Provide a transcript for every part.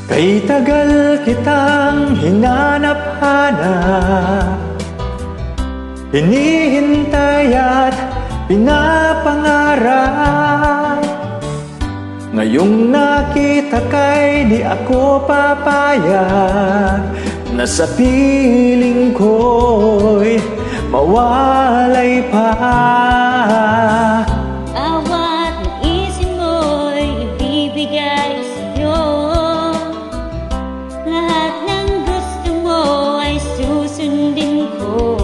Kay tagal kitang hinanap-hanap, hinihintay at pinapangarap. Ngayong nakita kay di ako papayag na sa piling ko'y mawalay pa. Bawat isin mo'y ibibigay sa'yo. Lahat ng gusto mo ay susundin ko.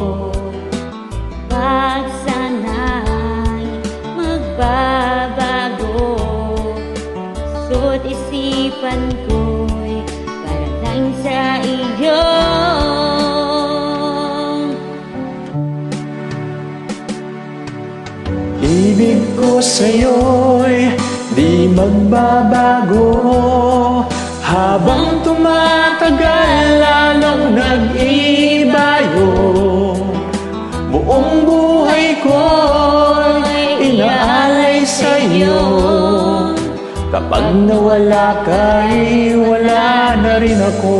Pag sana'y magbabago, suot isipan ko'y para lang sa iyo. Ibig ko sa'yo'y di magbabago. Habang tumatagal, lalong nag-iiba yung buong buhay ko'y inaalay sa'yo. Kapag nawala ka'y wala na rin ako.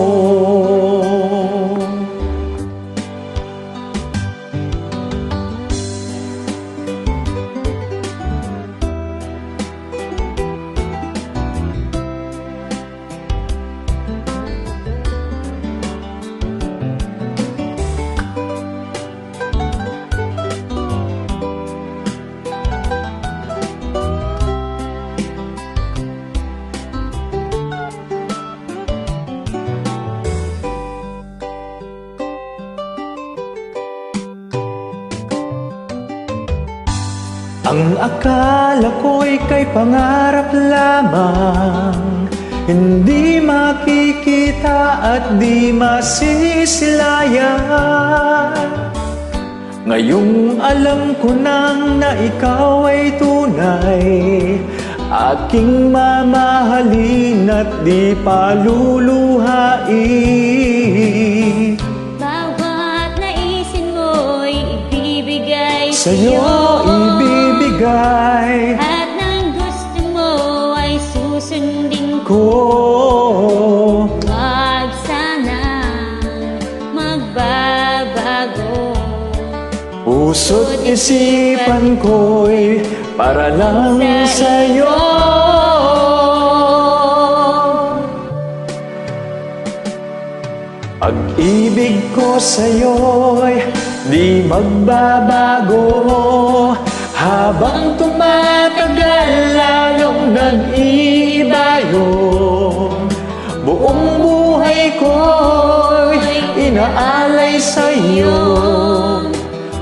Ang akala ko'y kay pangarap lamang, hindi makikita at di masisilayan. Ngayong alam ko nang na ikaw ay tunay, aking mamahalin at di paluluhain. Bawat naisin mo'y ibibigay Sa'yo ibibigay at ng gusto mo ay susundin ko. Wag sana magbabago, Puso't isipan ko'y para lang sa'yo. Pag-ibig ko sa'yo'y di magbabago. Habang tumatagal, lalong nag-iiba yung buong buhay ko'y inaalay sa'yo.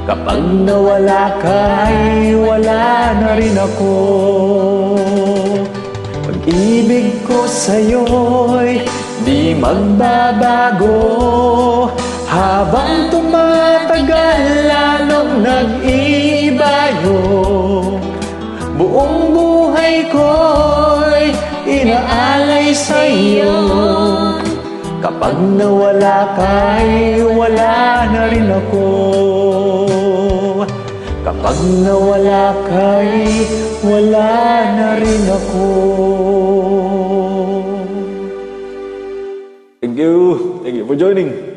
Kapag nawala ka'y wala na rin ako. Pag-ibig ko sa'yo'y di magbabago. Habang tumatagal, lalong nag-iiba yung buong buhay ko'y inaalay sa'yo. Kapag nawala ka'y wala na rin ako. Kapag nawala ka'y wala na rin ako. Thank you for joining.